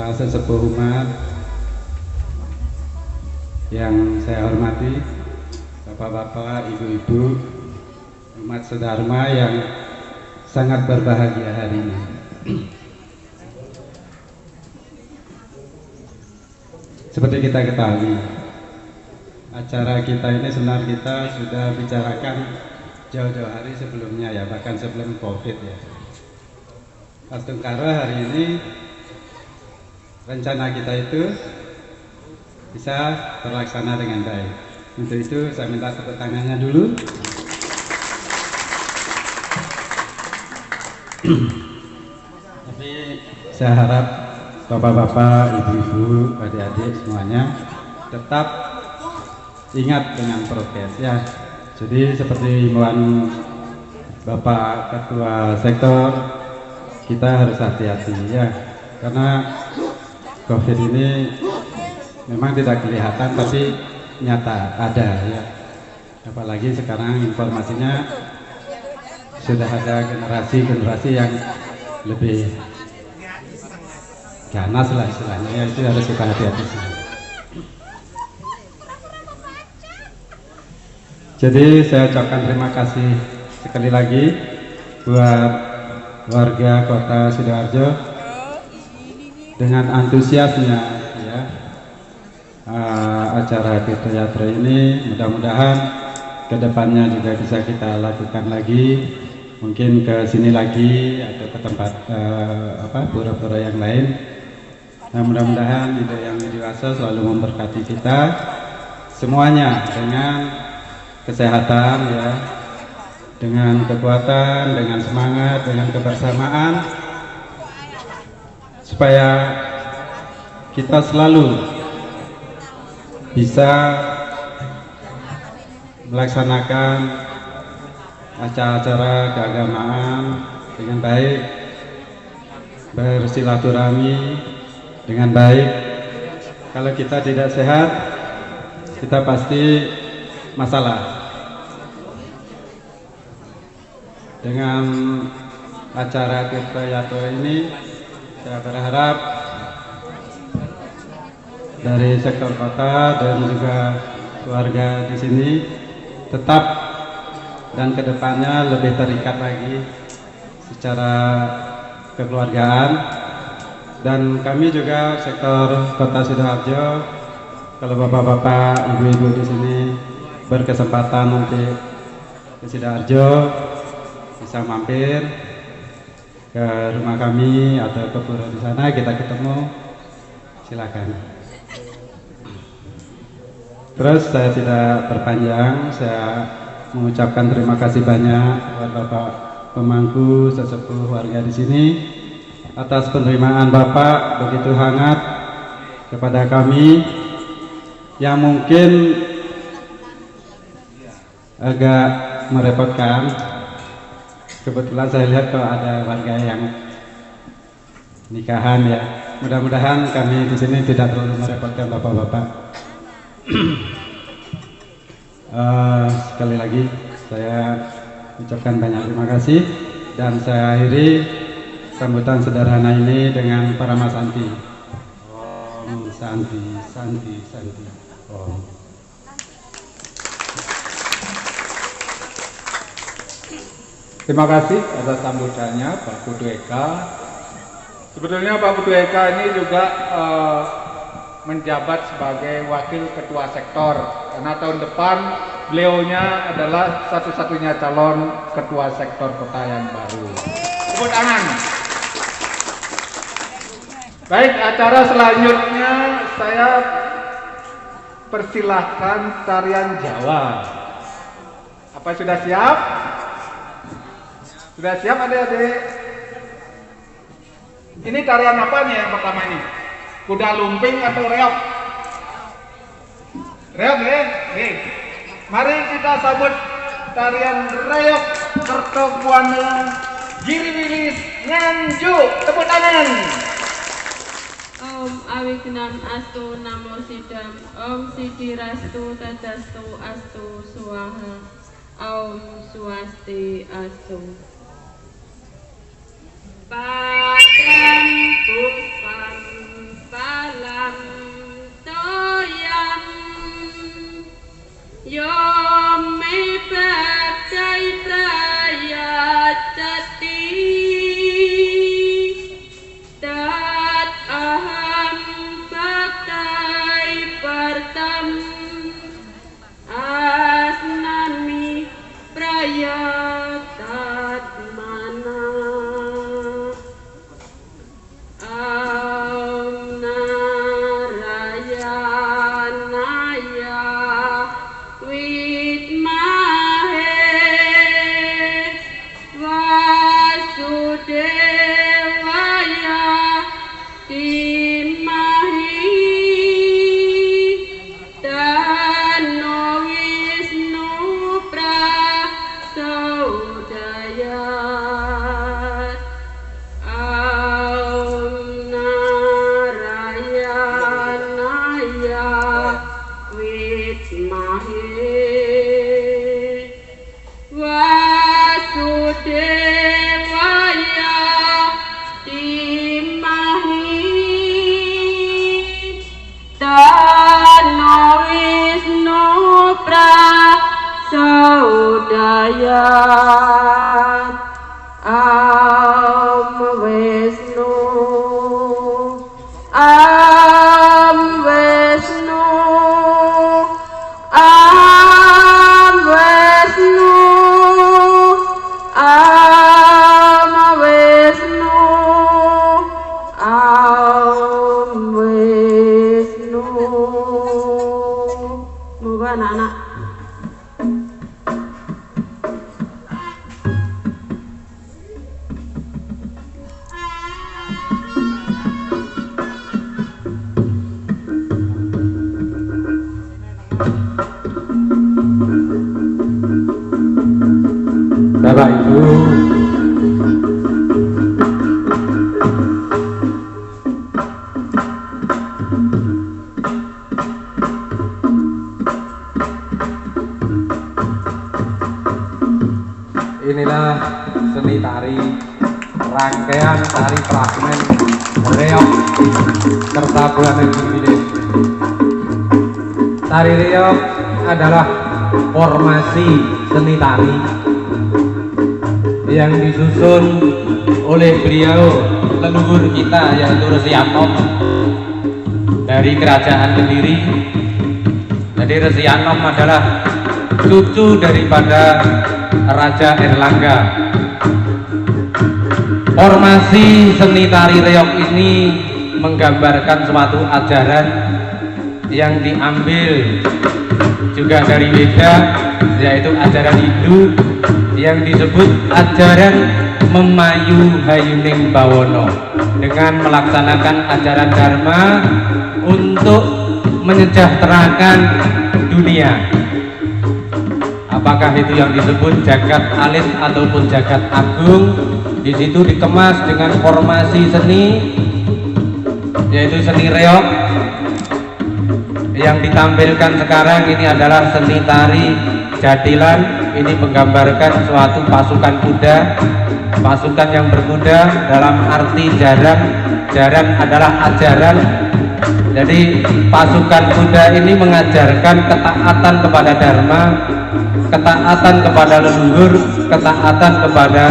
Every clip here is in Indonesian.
para sesepuh umat yang saya hormati, bapak-bapak, ibu-ibu, umat sedharma yang sangat berbahagia hari ini. Seperti kita ketahui, acara kita ini sebenarnya kita sudah bicarakan jauh-jauh hari sebelumnya ya, bahkan sebelum COVID ya. Pas Tungkara hari ini rencana kita itu bisa terlaksana dengan baik. Untuk itu saya minta tepuk tangannya dulu. Tapi saya harap bapak-bapak, ibu-ibu, adik-adik semuanya tetap ingat dengan prokes ya. Jadi seperti himbauan Bapak Ketua Sektor, kita harus hati-hati ya, karena COVID ini memang tidak kelihatan tapi nyata ada ya. Apalagi sekarang informasinya sudah ada generasi yang lebih ganas lah istilahnya ya, itu harus kita hati-hati. Jadi saya ucapkan terima kasih sekali lagi buat warga Kota Sidoarjo dengan antusiasnya ya, acara Tirtoyatra ini. Mudah-mudahan kedepannya juga bisa kita lakukan lagi, mungkin ke sini lagi atau ke tempat pura-pura yang lain. Nah, mudah-mudahan Yang Widiwasa selalu memberkati kita semuanya dengan kesehatan ya, dengan kekuatan, dengan semangat, dengan kebersamaan, supaya kita selalu bisa melaksanakan acara-acara keagamaan dengan baik, bersilaturahmi dengan baik. Kalau kita tidak sehat, kita pasti masalah. Dengan acara Tirtoyatra ini, saya berharap dari sektor kota dan juga keluarga di sini tetap dan kedepannya lebih terikat lagi secara kekeluargaan. Dan kami juga sektor Kota Sidoarjo, kalau bapak-bapak, ibu-ibu di sini berkesempatan nanti ke Sidoarjo, bisa mampir ke rumah kami atau ke pura di sana, kita ketemu, silakan. Terus saya tidak perpanjang, saya mengucapkan terima kasih banyak buat Bapak pemangku sesepuh warga di sini atas penerimaan Bapak begitu hangat kepada kami yang mungkin agak merepotkan. Kebetulan saya lihat kalau ada warga yang nikahan ya. Mudah-mudahan kami di sini tidak terlalu merepotkan bapak-bapak. Sekali lagi saya ucapkan banyak terima kasih dan saya akhiri sambutan sederhana ini dengan Parama Santi. Om Santi, Santi, Santi. Om. Terima kasih atas sambutannya Pak Putu Eka. Sebetulnya Pak Putu Eka ini juga menjabat sebagai Wakil Ketua Sektor, karena tahun depan beliaunya adalah satu-satunya calon Ketua Sektor Kota yang baru. Tepuk tangan. Baik, acara selanjutnya saya persilahkan tarian Jawa. Apa sudah siap? Sudah siap adik-adik? Ini tarian apa nih yang pertama ini? Kuda lumping atau reog? Reog ya? Nih. Mari kita sambut tarian reog Kertobuana Giri Wilis Nganjuk. Tepuk tangan. Om Awignam Astu Namo Sidam Om Sidirastu Tadastu Astu Swaha Om Swasti Astu Padang Pusam ayat Am Wisnu Am Wisnu Am Wisnu Am Wisnu Am Wisnu. Moga anak-anak Bapak Ibu, inilah seni tari, rangkaian tari fragmen reog serta bulanan Ciwidey. Tari reog adalah formasi seni tari yang disusun oleh beliau leluhur kita, yaitu Resi Anom dari Kerajaan Kediri. Jadi Resi Anom adalah cucu daripada Raja Erlangga. Formasi seni tari reog ini menggambarkan suatu ajaran yang diambil juga dari Weda, yaitu ajaran Hindu yang disebut ajaran Memayu Hayuning Bawono, dengan melaksanakan ajaran Dharma untuk menyejahterakan dunia. Apakah itu yang disebut jagat alit ataupun jagat agung, di situ dikemas dengan formasi seni, yaitu seni reog. Yang ditampilkan sekarang ini adalah seni tari jatilan. Ini menggambarkan suatu pasukan kuda, pasukan yang berkuda dalam arti jaran. Jaran adalah ajaran. Jadi pasukan kuda ini mengajarkan ketaatan kepada Dharma, ketaatan kepada leluhur, ketaatan kepada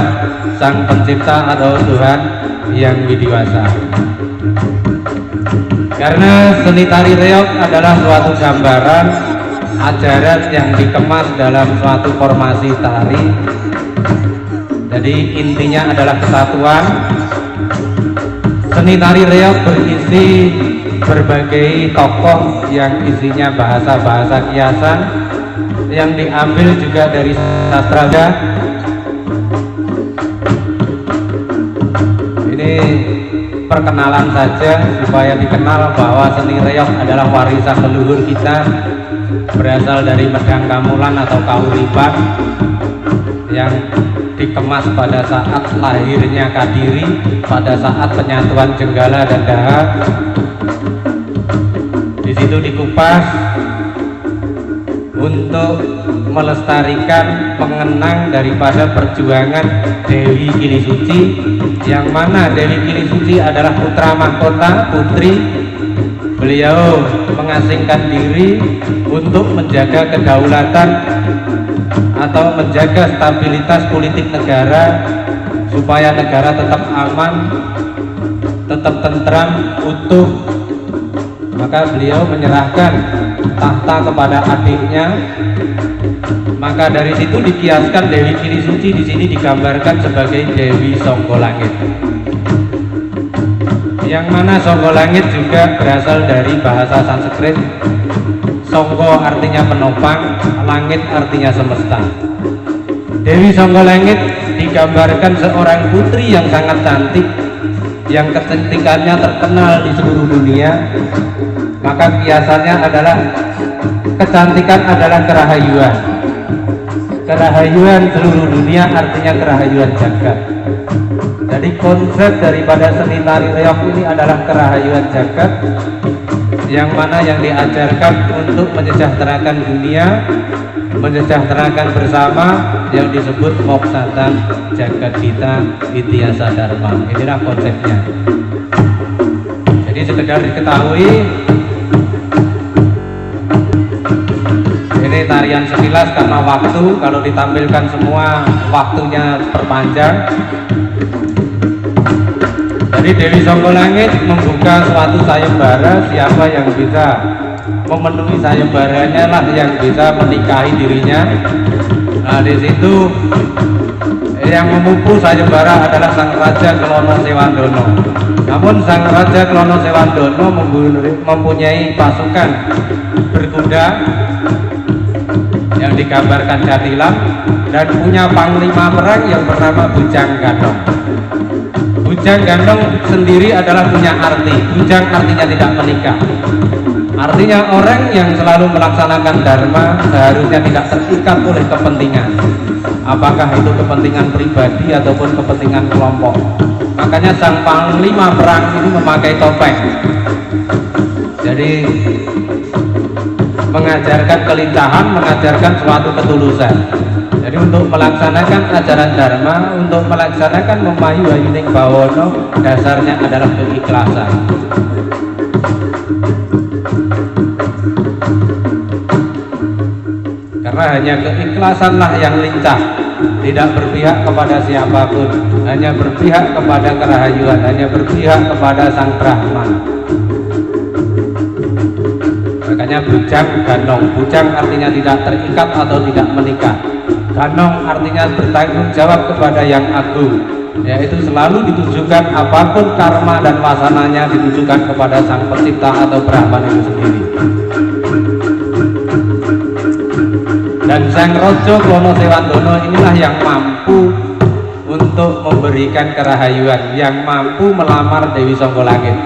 Sang Pencipta atau Tuhan yang widiwasa. Karena seni tari reog adalah suatu gambaran ajaran yang dikemas dalam suatu formasi tari. Jadi intinya adalah kesatuan. Seni tari reog berisi berbagai tokoh yang isinya bahasa-bahasa kiasan yang diambil juga dari sastra. Ini perkenalan saja supaya dikenal bahwa seni reog adalah warisan leluhur kita, berasal dari Medang Kamulan atau Kauripan yang dikemas pada saat lahirnya Kadiri, pada saat penyatuan Jenggala dan Daha. Di situ dikupas untuk melestarikan, mengenang daripada perjuangan Dewi Kilisuci, yang mana Dewi Kilisuci adalah putra mahkota, putri. Beliau mengasingkan diri untuk menjaga kedaulatan atau menjaga stabilitas politik negara, supaya negara tetap aman, tetap tentram, utuh. Maka beliau menyerahkan tahta kepada adiknya. Maka dari situ dikiaskan Dewi Kilisuci di sini digambarkan sebagai Dewi Songgolangit, yang mana Songgolangit juga berasal dari bahasa Sanskrit. Songgo artinya penopang, langit artinya semesta. Dewi Songgolangit digambarkan seorang putri yang sangat cantik, yang kecantikannya terkenal di seluruh dunia. Maka kiasannya adalah kecantikan adalah kerahayuan. Kerahayuan seluruh dunia artinya kerahayuan jagat. Jadi konsep daripada seni tari reog ini adalah kerahayuan jagat, yang mana yang diajarkan untuk menyejahterakan dunia, menyejahterakan bersama, yang disebut moksatan jagat kita ityasa dharma. Inilah konsepnya. Jadi sekedar diketahui, ini sini tarian sekilas karena waktu, kalau ditampilkan semua waktunya perpanjang. Jadi Dewi Songgolangit membuka suatu sayembara, siapa yang bisa memenuhi sayembaranya lah yang bisa menikahi dirinya. Nah di situ yang memupuk sayembara adalah Sang Raja Klono Sewandono. Namun Sang Raja Klono Sewandono mempunyai pasukan berkuda yang digambarkan jatilan dan punya panglima perang yang bernama Bujang Gandong. Bujang Gandong sendiri adalah punya arti. Bujang artinya tidak menikah. Artinya orang yang selalu melaksanakan dharma seharusnya tidak terikat oleh kepentingan, apakah itu kepentingan pribadi ataupun kepentingan kelompok. Makanya sang panglima perang ini memakai topeng. Jadi mengajarkan kelincahan, mengajarkan suatu ketulusan. Jadi untuk melaksanakan ajaran dharma, untuk melaksanakan memayu ayuning bawono, dasarnya adalah keikhlasan. Karena hanya keikhlasanlah yang lincah, tidak berpihak kepada siapapun, hanya berpihak kepada kerahayuan, hanya berpihak kepada Sang Brahman. Makanya Bujang Gandong. Bujang artinya tidak terikat atau tidak menikah. Gandong artinya bertanggung jawab kepada yang agung, yaitu selalu ditujukan apapun karma dan wasananya ditujukan kepada Sang Pencipta atau Brahman itu sendiri. Dan Sang Raja Klono Sewandono inilah yang mampu untuk memberikan kerahayuan, yang mampu melamar Dewi Songgolangit.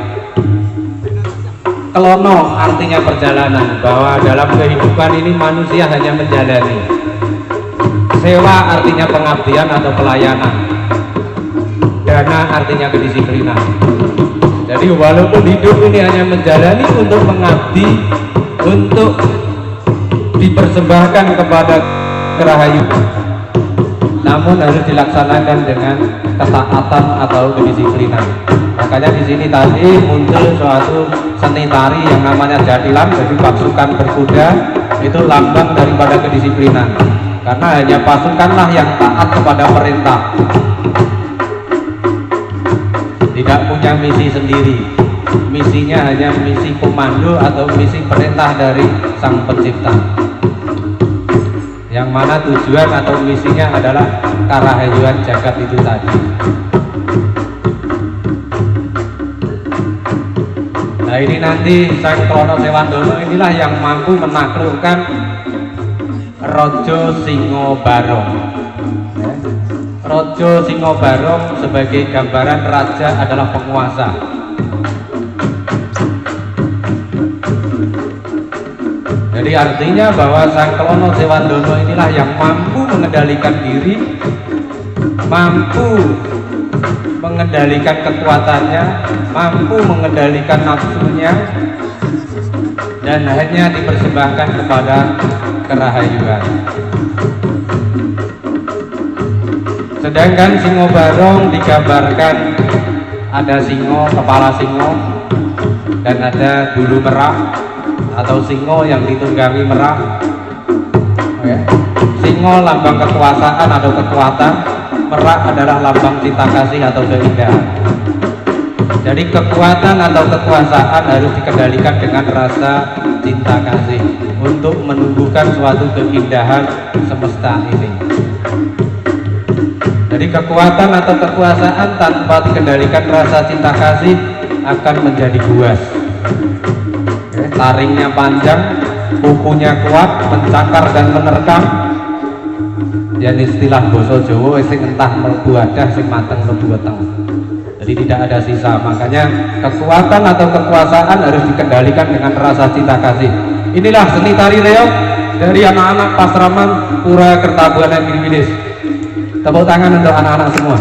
Klono artinya perjalanan, bahwa dalam kehidupan ini manusia hanya menjalani. Sewa artinya pengabdian atau pelayanan. Dana artinya kedisiplinan. Jadi walaupun hidup ini hanya menjalani untuk mengabdi, untuk dipersembahkan kepada kerahayuan, namun harus dilaksanakan dengan ketaatan atau kedisiplinan. Makanya di sini tadi muncul suatu seni tari yang namanya jatilan. Jadi pasukan berkuda itu lambang daripada kedisiplinan, karena hanya pasukanlah yang taat kepada perintah, tidak punya misi sendiri. Misinya hanya misi komando atau misi perintah dari Sang Pencipta, yang mana tujuan atau misinya adalah karahayuan jagat itu tadi. Nah ini nanti Sang Klono Sewandono inilah yang mampu menaklukkan Rojo Singo Barong. Rojo Singo Barong sebagai gambaran raja adalah penguasa. Jadi artinya bahwa Sang Klono Sewandono inilah yang mampu mengendalikan diri, mampu mengendalikan kekuatannya, mampu mengendalikan nafsunya, dan hanya dipersembahkan kepada kerahayuan. Sedangkan Singo Barong digambarkan ada singo, kepala singo, dan ada bulu merak atau singo yang ditunggangi merak. Singo lambang kekuasaan atau kekuatan, merak adalah lambang cinta kasih atau keindahan. Jadi kekuatan atau kekuasaan harus dikendalikan dengan rasa cinta kasih untuk menumbuhkan suatu keindahan semesta ini. Jadi kekuatan atau kekuasaan tanpa dikendalikan rasa cinta kasih akan menjadi buas. Taringnya panjang, kukunya kuat, mencakar dan menerkam. Yang istilah basa Jawa sing entah mlebu adah, sing mateng mlebu weteng. Jadi tidak ada sisa. Makanya kekuatan atau kekuasaan harus dikendalikan dengan rasa cinta kasih. Inilah seni tari reog dari anak-anak Pasraman Pura Kertabuana Giriwilis. Tepuk tangan untuk anak-anak semua.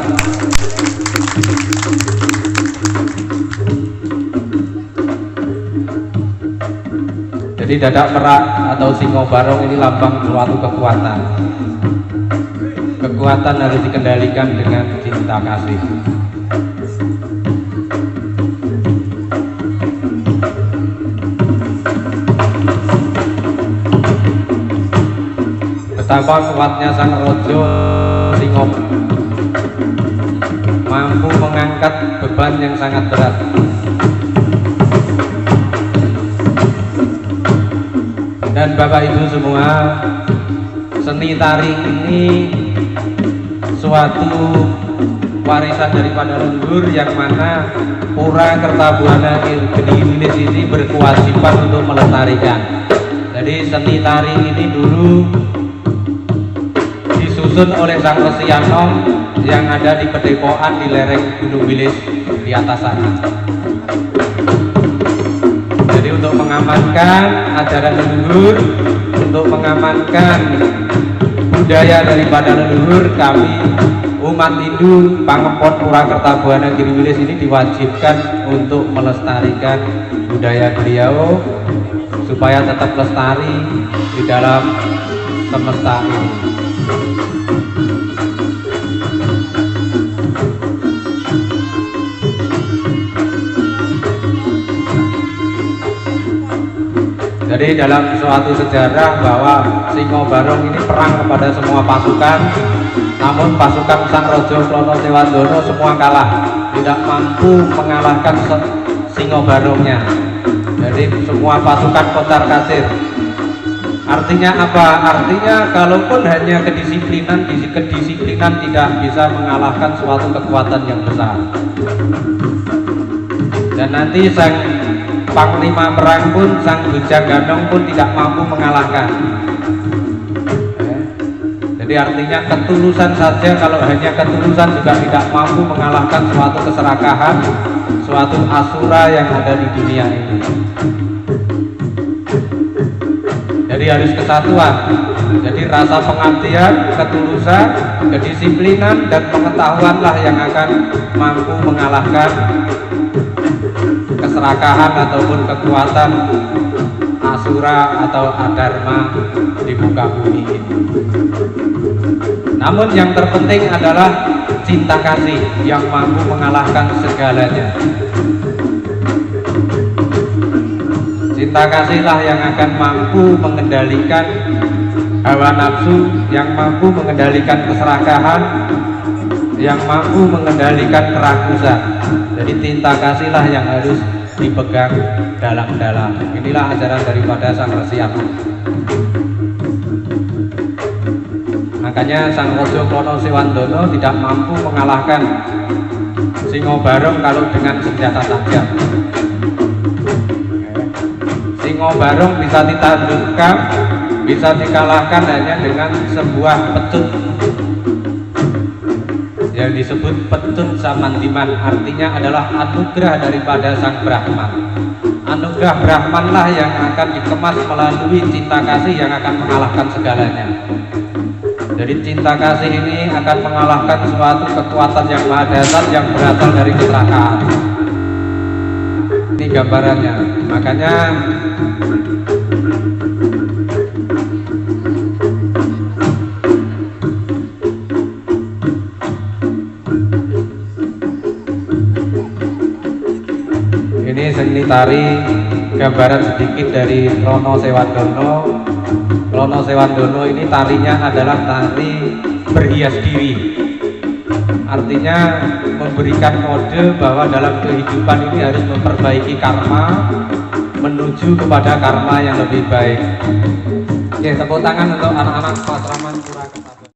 Jadi dadak merak atau Singo Barong ini lambang suatu kekuatan. Kekuatan harus dikendalikan dengan cinta kasih. betapa kuatnya sang Raja Singo mampu mengangkat beban yang sangat berat. Dan Bapak Ibu semua, seni tari ini suatu warisan daripada leluhur yang mana Pura Kertabuana Geni Wilis ini berkewajiban untuk melestarikan. Jadi seni tari ini dulu disusun oleh Sang Resi Anom yang ada di Pedepokan di lereng Gunung Wilis di atas sana. Jadi untuk mengamankan ajaran leluhur, untuk mengamankan budaya daripada leluhur, kami umat Hindu Pangempon Pura Kertabuana Geni Wilis ini diwajibkan untuk melestarikan budaya beliau supaya tetap lestari di dalam semesta ini. Jadi dalam suatu sejarah bahwa Singo Barong ini perang kepada semua pasukan, namun pasukan Sang Raja Klono Sewandana semua kalah, tidak mampu mengalahkan Singo Barongnya. Jadi semua pasukan kocar kacir. Artinya apa? Artinya kalaupun hanya kedisiplinan tidak bisa mengalahkan suatu kekuatan yang besar. Dan nanti sang Panglima perang pun, Sang Bujangganong pun tidak mampu mengalahkan. Jadi artinya ketulusan saja, kalau hanya ketulusan juga tidak mampu mengalahkan suatu keserakahan, suatu asura yang ada di dunia ini. Jadi harus kesatuan. Jadi rasa pengabdian, ketulusan, kedisiplinan dan pengetahuanlah yang akan mampu mengalahkan keserakahan ataupun kekuatan asura atau adharma di muka bumi ini. Namun yang terpenting adalah cinta kasih yang mampu mengalahkan segalanya. Cinta kasihlah yang akan mampu mengendalikan hawa nafsu, yang mampu mengendalikan keserakahan, yang mampu mengendalikan kerakusan. Jadi cinta kasihlah yang harus dipegang dalam-dalam. Inilah ajaran daripada Sang Resi Anom. Makanya Sang Raja Klono Sewandana tidak mampu mengalahkan Singo Barong kalau dengan senjata tajam. Singo Barong bisa ditandukkan, bisa dikalahkan hanya dengan sebuah pecut yang disebut petun samandiman, artinya adalah anugerah daripada Sang Brahman. Anugerah Brahmanlah yang akan dikemas melalui cinta kasih yang akan mengalahkan segalanya. Jadi cinta kasih ini akan mengalahkan suatu kekuatan yang maha dahsyat yang berasal dari kecelakaan. Ini gambarannya. Makanya ini seni tari gambaran sedikit dari Klono Sewandana. Klono Sewandana ini tarinya adalah tari berhias diri. Artinya memberikan kode bahwa dalam kehidupan ini harus memperbaiki karma menuju kepada karma yang lebih baik. Oke, tepuk tangan untuk anak-anak Pasraman Pura Kertabuana.